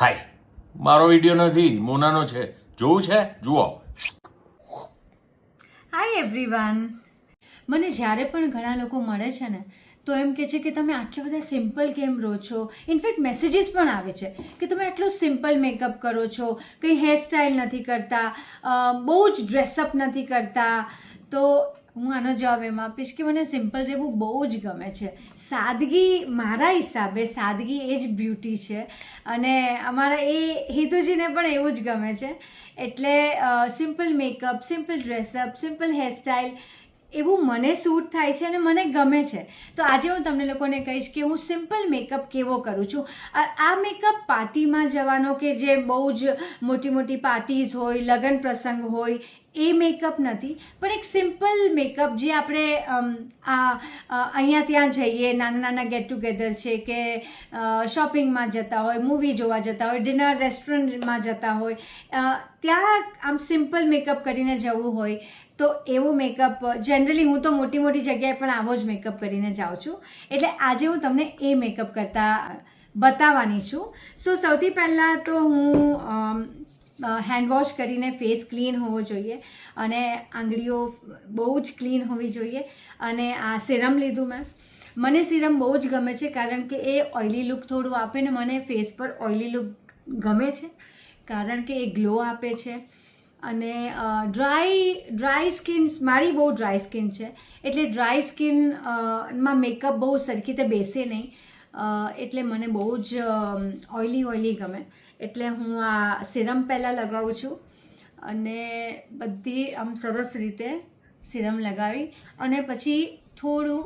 હાય, મારો વિડીયો નથી, મોનાનો છે. જોવું છે? જુઓ. Hi everyone. મને જ્યારે પણ ઘણા લોકો મળે છે ને તો એમ કહે છે કે તમે આટલા બધા સિમ્પલ કેમ રહો છો. ઇનફેક્ટ મેસેજીસ પણ આવે છે કે તમે આટલું સિમ્પલ મેકઅપ કરો છો, કંઈ હેરસ્ટાઇલ નથી કરતા, બહુ જ ડ્રેસઅપ નથી કરતા. તો હું આનો જવાબ એમ આપીશ કે મને સિમ્પલ રહેવું બહુ જ ગમે છે. સાદગી, મારા હિસાબે સાદગી એ જ બ્યુટી છે અને અમારા એ હિતુજીને પણ એવું જ ગમે છે. એટલે simple makeup, simple dress up, simple hairstyle એવું મને સૂટ થાય છે અને મને ગમે છે. તો આજે હું તમને લોકોને કહીશ કે હું સિમ્પલ મેકઅપ કેવો કરું છું. આ મેકઅપ પાર્ટીમાં જવાનો કે જે બહુ જ મોટી મોટી પાર્ટીઝ હોય, લગ્ન પ્રસંગ હોય એ મેકઅપ નથી, પણ એક સિમ્પલ મેકઅપ જે આપણે અહીંયા ત્યાં જઈએ, નાના નાના ગેટ ટુગેધર છે કે શોપિંગમાં જતા હોય, મૂવી જોવા જતા હોય, ડિનર રેસ્ટોરન્ટમાં જતા હોય, ત્યાં આમ સિમ્પલ મેકઅપ કરીને જવું હોય તો એવો મેકઅપ જનરલી હું તો મોટી મોટી જગ્યાએ પણ આવો જ મેકઅપ કરીને જાઉં છું. એટલે આજે હું તમને એ મેકઅપ કરતા બતાવવાની છું. સો સૌથી પહેલાં તો હું હેન્ડવોશ કરીને ફેસ ક્લીન હોવો જોઈએ અને આંગળીઓ બહુ જ ક્લીન હોવી જોઈએ. અને આ સિરમ લીધું મેં. મને સિરમ બહુ જ ગમે છે કારણ કે એ ઓઇલી લુક થોડું આપે ને મને ફેસ પર ઓઇલી લુક ગમે છે કારણ કે એ ગ્લો આપે છે. અને ડ્રાય સ્કિન, મારી બહુ ડ્રાય સ્કિન છે એટલે ડ્રાય સ્કિન માં મેકઅપ બહુ સરખી રીતે બેસે નહીં, એટલે મને બહુ જ ઓઇલી ગમે. એટલે હું આ સિરમ પહેલાં લગાવું છું અને બધી આમ સરસ રીતે સિરમ લગાવી અને પછી થોડું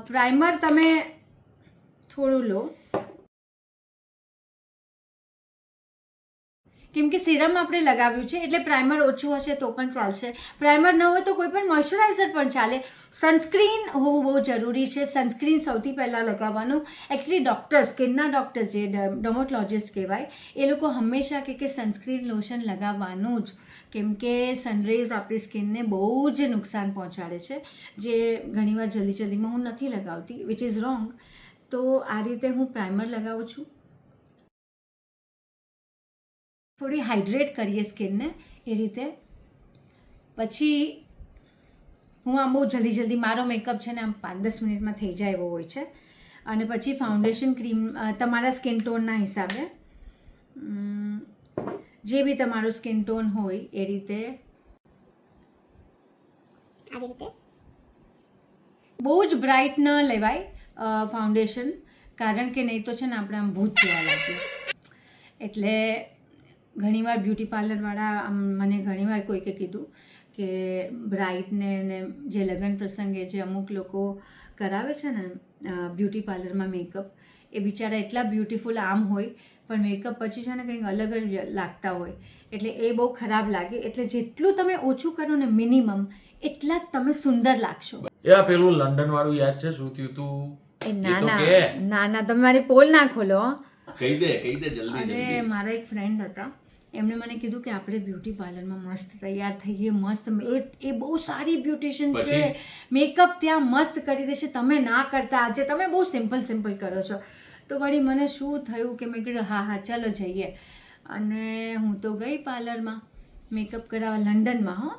પ્રાઇમર તમે થોડું લો કેમ કે સિરમ આપણે લગાવ્યું છે એટલે પ્રાઇમર ઓછું હશે તો પણ ચાલશે. પ્રાઇમર ન હોય તો કોઈ પણ મોઇશ્ચરાઇઝર પણ ચાલે. સનસ્ક્રીન હોવું બહુ જરૂરી છે. સનસ્ક્રીન સૌથી પહેલાં લગાવવાનું. એકચ્યુઅલી ડૉક્ટર્સ, સ્કિનના ડૉક્ટર્સ જે ડર્મેટોલોજિસ્ટ કહેવાય એ લોકો હંમેશા કે સનસ્ક્રીન લોશન લગાવવાનું જ, કેમ કે સનરેઝ આપણી સ્કિનને બહુ જ નુકસાન પહોંચાડે છે, જે ઘણીવાર જલ્દીમાં હું નથી લગાવતી, વિચ ઇઝ રોંગ. તો આ રીતે હું પ્રાઇમર લગાવું છું. થોડી હાઇડ્રેટ કરીએ સ્કિનને એ રીતે. પછી હું આમ બહુ જલ્દી મારો મેકઅપ છે ને આમ 5-10 મિનિટમાં થઈ જાય એવો હોય છે. અને પછી ફાઉન્ડેશન ક્રીમ તમારા સ્કિન ટોનના હિસાબે, જે બી તમારું સ્કિન ટોન હોય એ રીતે આવી રીતે. બહુ જ બ્રાઇટ ન લેવાય ફાઉન્ડેશન, કારણ કે નહીં તો છે ને આપણે આમ ભૂત જેવા લાગીએ. એટલે ઘણીવાર બ્યુટી પાર્લરવાળા મને ઘણીવાર કોઈકે કીધું કે બ્રાઇડને જે લગ્ન પ્રસંગે જે અમુક લોકો કરાવે છે ને બ્યુટી પાર્લરમાં મેકઅપ, એ બિચારા એટલા બ્યુટિફુલ આમ હોય પણ મેકઅપ પછી છે ને કંઈક અલગ જ લાગતા હોય. એટલે એ બહુ ખરાબ લાગે. એટલે જેટલું તમે ઓછું કરો ને મિનિમમ, એટલા જ તમે સુંદર લાગશો. એ આ પેલું લંડન વાળું યાદ છે? શું થયું તું? ના તમે મારી પોલ ના ખોલો. કહી દે જલ્દી. અરે મારા એક ફ્રેન્ડ હતા, એમણે મને કીધું કે આપણે બ્યુટી પાર્લરમાં મસ્ત તૈયાર થઈએ, મસ્ત. એ બહુ સારી બ્યુટિશિયન છે, મેકઅપ ત્યાં મસ્ત કરી દેશે, તમે ના કરતા, આજે તમે બહુ સિમ્પલ કરો છો. તો વળી મને શું થયું કે મેં કીધું હા ચાલો જઈએ. અને હું તો ગઈ પાર્લરમાં મેકઅપ કરાવવા લંડનમાં.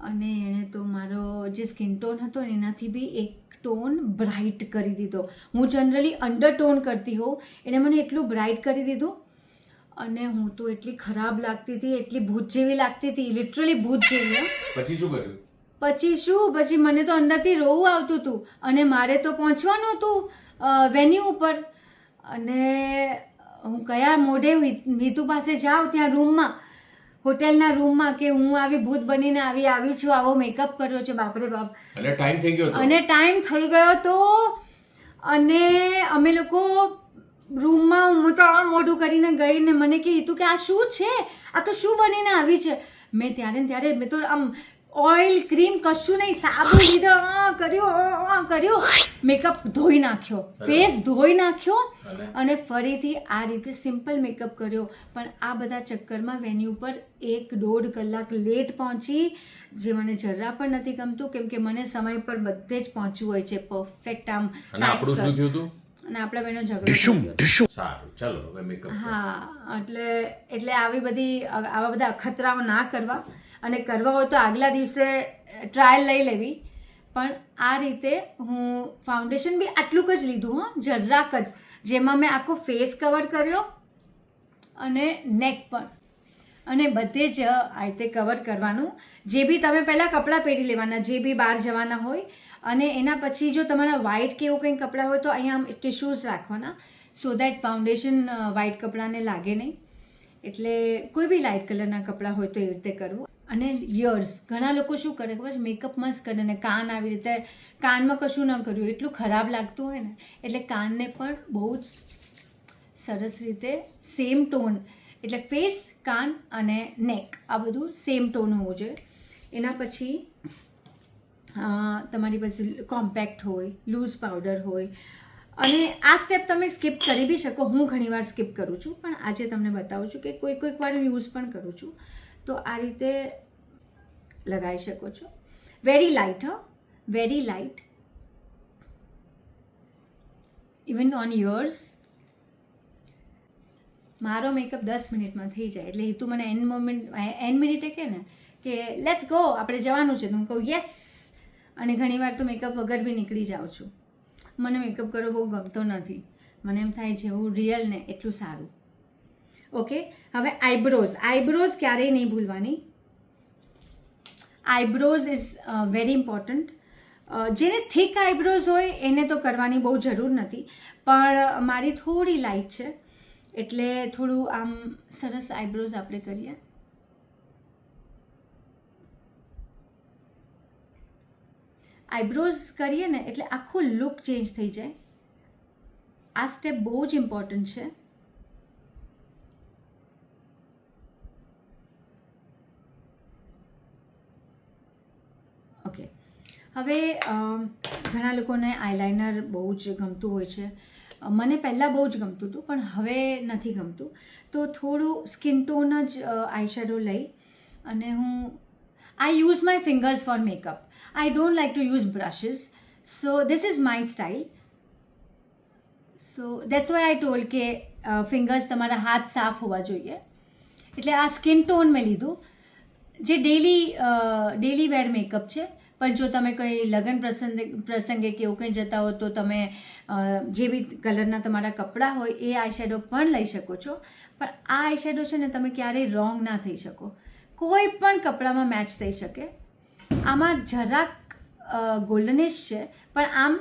અને એણે તો મારો જે સ્કિન ટોન હતો ને એનાથી બી એક ટોન બ્રાઇટ કરી દીધો. હું જનરલી અંડરટોન કરતી હોઉં, એણે મને એટલું બ્રાઇટ કરી દીધું અને હું તો એટલી ખરાબ લાગતી હતી, એટલી ભૂત જેવી લાગતી હતી, લિટરલી ભૂત જેવી. પછી શું કર્યું? પછી મને તો અંદરથી રોવું આવતું હતું અને મારે તો પહોંચવાનું હતું વેન્યુ ઉપર. અને હું કયા મોઢે હિતુ પાસે જાઉં ત્યાં રૂમમાં, હોટેલના રૂમમાં, કે હું આવી ભૂત બનીને આવી છું, આવો મેકઅપ કર્યો છે, બાપરે બાપ. અને ટાઈમ થઈ ગયો તો અને અમે લોકો રૂમમાં, હું તો આ મોઢું કરીને ગઈ ને મને કીધું કે આ શું છે, આ તો શું બનીને આવી છે. મેં ત્યારે મેં તો આમ ઓઇલ ક્રીમ કશું નહીં, સાબુ લીધો, કર્યો, મેકઅપ ધોઈ નાખ્યો, ફેસ ધોઈ નાખ્યો અને ફરીથી આ રીતે સિમ્પલ મેકઅપ કર્યો. પણ આ બધા ચક્કરમાં વેન્યુ પર 1-1.5 કલાક લેટ પહોંચી, જે મને જરા પણ નથી ગમતું, કેમ કે મને સમય પર બધે જ પહોંચવું હોય છે પરફેક્ટ. આમ આપણું શું થયું હતું? અને આપણા બેનો ઝઘડો થઈ ગયો. સારું ચાલો હવે મેકઅપ. હા એટલે આવા બધા અખતરાઓ ના કરવા, અને કરવા હોય તો આગલા દિવસે ટ્રાયલ લઈ લેવી. પણ આ રીતે હું ફાઉન્ડેશન બી આટલુંક જ લીધું, જરાક જ, જેમાં મેં આખો ફેસ કવર કર્યો અને નેક પણ, અને બધે જ આ રીતે કવર કરવાનું. જે બી તમે પહેલાં કપડાં પહેરી લેવાના, જે બી બહાર જવાના હોય, અને એના પછી જો તમારા વ્હાઇટ કે એવું કંઈ કપડાં હોય તો અહીંયા આમ ટિશ્યુઝ રાખવાના, સો દેટ ફાઉન્ડેશન વ્હાઇટ કપડાને લાગે નહીં. એટલે કોઈ બી લાઇટ કલરના કપડાં હોય તો એ રીતે કરવું. અને યર્સ, ઘણા લોકો શું કરે ખબર છે, મેકઅપ મસ્ત કરે ને કાન આવી રીતે, કાનમાં કશું ન કર્યું, એટલું ખરાબ લાગતું હોય ને, એટલે કાનને પણ બહુ જ સરસ રીતે સેમ ટોન, એટલે ફેસ, કાન અને નેક આ બધું સેમ ટોન હોવું જોઈએ. એના પછી તમારી પાસે કોમ્પેક્ટ હોય, લૂઝ પાવડર હોય, અને આ સ્ટેપ તમે સ્કીપ કરી બી શકો. હું ઘણીવાર સ્કીપ કરું છું, પણ આજે તમને બતાવું છું કે કોઈક વાર યુઝ પણ કરું છું. તો આ રીતે લગાવી શકો છો. Very light, very light, even on yours. મારો મેકઅપ 10 મિનિટમાં થઈ જાય, એટલે હિતુ મને એન મિનિટે કહે ને કે લેટ્સ ગો, આપણે જવાનું છે, તો હું કહું યસ. અને ઘણીવાર તો મેકઅપ વગર બી નીકળી જાઉં છું. મને મેકઅપ કરવો બહુ ગમતો નથી, મને એમ થાય જેવું રિયલ ને એટલું સારું. ઓકે, હવે આઈબ્રોઝ ક્યારેય નહીં ભૂલવાની. Eyebrows is very important. જેને થિક આઈબ્રોઝ હોય એને તો કરવાની બહુ જરૂર નથી, પણ મારી થોડી લાઇટ છે, એટલે થોડું આમ સરસ આઈબ્રોઝ આપણે કરીએ. આઈબ્રોઝ કરીએ ને એટલે આખો લુક ચેન્જ થઈ જાય. આ સ્ટેપ બહુ જ ઇમ્પોર્ટન્ટ છે. ઓકે, હવે ઘણા લોકોને આઈલાઇનર બહુ જ ગમતું હોય છે. મને પહેલાં બહુ જ ગમતું હતું, પણ હવે નથી ગમતું. તો થોડું સ્કિન ટોન જ આઈશેડો લઈ અને I use my fingers for makeup. I don't like to use brushes, so this is my style. So that's why I told કે ફિંગર્સ તમારા હાથ સાફ હોવા જોઈએ. એટલે આ સ્કિન ટોન મેં લીધું, જે ડેલી વેર મેકઅપ છે. પણ જો તમે કંઈ લગ્ન પ્રસંગે કે એવું કંઈ જતા હો તો તમે જે બી કલરના તમારા કપડાં હોય એ આઈશેડો પણ લઈ શકો છો. પણ આ આઈશેડો છે ને તમે ક્યારેય રોંગ ના થઈ શકો, કોઈ પણ કપડામાં મેચ થઈ શકે. આમાં જરાક ગોલ્ડનિશ છે, પણ આમ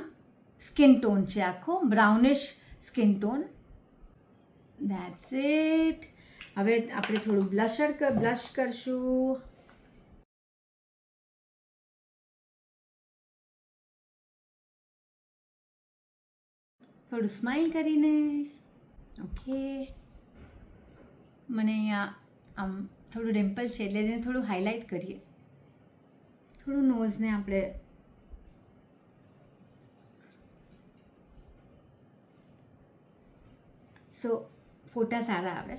સ્કિન ટોન છે આખો brownish skin tone. That's it. હવે આપણે થોડું બ્લશ કરશું. થોડું સ્માઇલ કરીને. ઓકે, મને અહીંયા આમ થોડું ડિમ્પલ છે એટલે એને થોડું હાઇલાઇટ કરીએ. થોડું નોઝને આપણે ફોટા સારા આવે.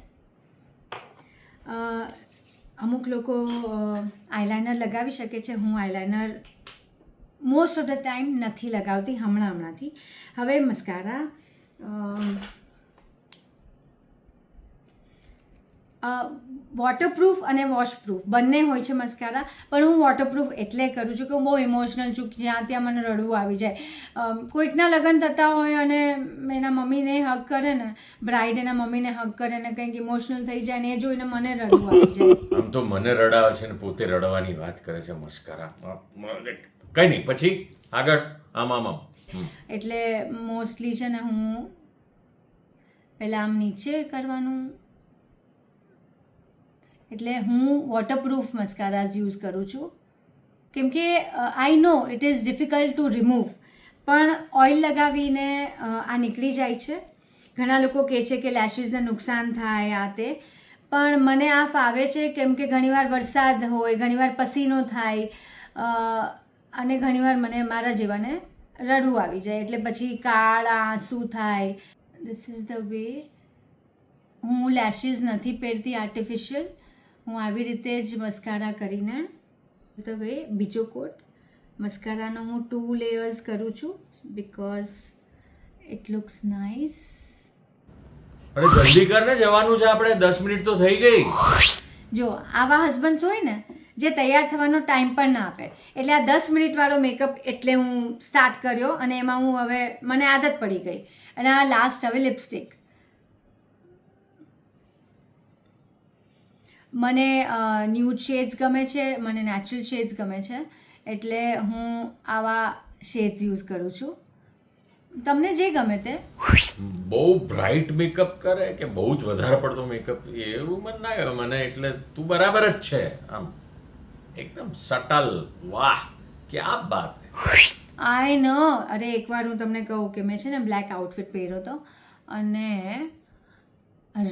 અમુક લોકો આઈલાઇનર લગાવી શકે છે. હું eyeliner most of the time નથી લગાવતી હમણાંથી. હવે મસ્કારા. વોટરપ્રૂફ અને વોશપ્રૂફ બંને હોય છે મસ્કારા, પણ હું વોટરપ્રૂફ એટલે કરું છું કે હું બહુ ઇમોશનલ છું, જ્યાં ત્યાં મને રડવું આવી જાય. કોઈકના લગ્ન થતા હોય અને એના મમ્મીને હગ કરે ને, બ્રાઇડ એના મમ્મીને હગ કરે ને કંઈક ઇમોશનલ થઈ જાય ને એ જોઈને મને રડવું આવી જાય. આમ તો મને રડાવે છે ને પોતે રડવાની વાત કરે છે મસ્કરા. કઈ નહીં, પછી આગળ આમ. એટલે મોસ્ટલી છે ને હું પહેલાં આમ નીચે કરવાનું, એટલે હું વોટરપ્રૂફ મસ્કારાઝ યુઝ કરું છું. કેમ કે I know it is difficult to remove, પણ ઓઇલ લગાવીને આ નીકળી જાય છે. ઘણા લોકો કહે છે કે લેશિસને નુકસાન થાય આ તે, પણ મને આ ફાવે છે કેમ કે ઘણીવાર વરસાદ હોય, ઘણીવાર પસીનો થાય, અને ઘણીવાર મને મારા જેવાને રડવું આવી જાય, એટલે પછી કાળા આંસુ થાય. This is the way. હું લેશિસ નથી પહેરતી આર્ટિફિશિયલ, હું આવી રીતે જ મસ્કારા કરીને. ધ વે બીજો કોટ મસ્કારાનો હું 2 લેયર્સ કરું છું, બિકોઝ ઇટ લુક્સ નાઇસ. અરે જલ્દી કર ને, જવાનું છે આપણે, 10 મિનિટ તો થઈ ગઈ. જો આવા હસબન્ડ્સ હોય ને જે તૈયાર થવાનો ટાઈમ પણ ના આપે, એટલે આ 10 મિનિટવાળો મેકઅપ એટલે હું સ્ટાર્ટ કર્યો અને એમાં હું હવે મને આદત પડી ગઈ. અને આ લાસ્ટ હવે લિપસ્ટિક. મને ન્યૂડ શેડ્સ ગમે છે, મને નેચરલ શેડ્સ ગમે છે, એટલે હું આવા શેડ્સ યુઝ કરું છું. તમને જે ગમે તે. બહુ બ્રાઇટ મેકઅપ કરે કે બહુ જ વધારે પડતો મેકઅપ, એવું મને ના ગમે મને. એટલે તું બરાબર જ છે, આમ એકદમ સટલ. વાહ, ક્યા બાત હે. આઈ નો. અરે એકવાર હું તમને કહું કે મેં છે ને બ્લેક આઉટફિટ પહેર્યો હતો અને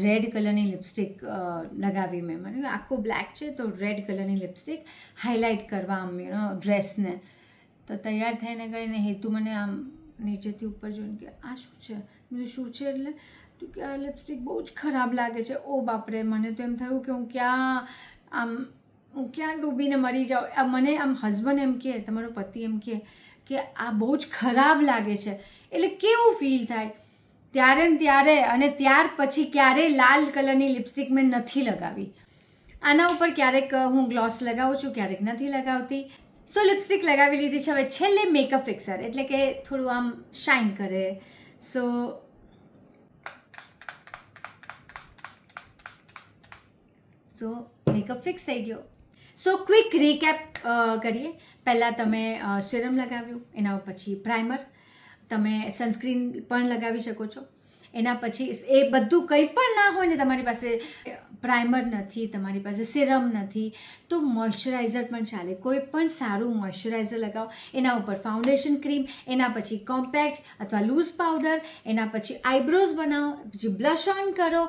રેડ કલરની લિપસ્ટિક લગાવી મેં. મને આખું બ્લેક છે તો રેડ કલરની લિપસ્ટિક હાઇલાઇટ કરવા આમ ડ્રેસને. તો તૈયાર થઈને ગઈને હેતુ મને આમ નીચેથી ઉપર જોઈને કે આ શું છે. મેં શું છે એટલે તું કે આ લિપસ્ટિક બહુ જ ખરાબ લાગે છે. ઓ બાપરે, મને તો એમ થયું કે હું ક્યાં ડૂબીને મરી જાઉં. મને આમ હસબન્ડ એમ કહે, તમારો પતિ એમ કહે કે આ બહુ જ ખરાબ લાગે છે, એટલે કેવું ફીલ થાય ત્યારે ને ત્યારે. અને ત્યાર પછી ક્યારેય લાલ કલરની લિપસ્ટિક મેં નથી લગાવી. આના ઉપર ક્યારેક હું ગ્લોસ લગાવું છું, ક્યારેક નથી લગાવતી. સો લિપસ્ટિક લગાવી લીધી છે. હવે છેલ્લે મેકઅપ ફિક્સર, એટલે કે થોડું આમ શાઇન કરે. સો મેકઅપ ફિક્સ થઈ ગયો. સો ક્વિક રીકેપ કરીએ. પહેલાં તમે સિરમ લગાવ્યું, એના પછી પ્રાઇમર, તમે સનસ્ક્રીન પણ લગાવી શકો છો. એના પછી એ બધું કંઈ પણ ના હોય ને, તમારી પાસે પ્રાઇમર નથી, તમારી પાસે સિરમ નથી, તો મોઇશ્ચરાઇઝર પણ ચાલે. કોઈ પણ સારું મોઇશ્ચરાઇઝર લગાવો. એના ઉપર ફાઉન્ડેશન ક્રીમ, એના પછી કોમ્પેક્ટ અથવા લૂઝ પાવડર, એના પછી આઈબ્રોઝ બનાવો, પછી બ્લશ ઓન કરો,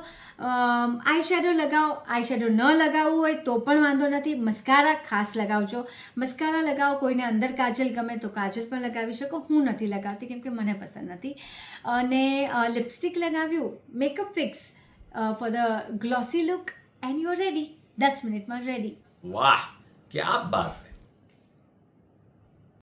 આઈ શેડો લગાવો. આઈ શેડો ન લગાવવું હોય તો પણ વાંધો નથી, મસ્કારા ખાસ લગાવજો. મસ્કારા લગાવો. કોઈને અંદર કાજલ ગમે તો કાજલ પણ લગાવી શકો. હું નથી લગાવતી કેમ કે મને પસંદ નથી. અને લિપસ્ટિક લગાવ્યું, makeup fix for the glossy look and you are ready. 10 મિનિટમાં રેડી. વાહ, ક્યા બાત હે.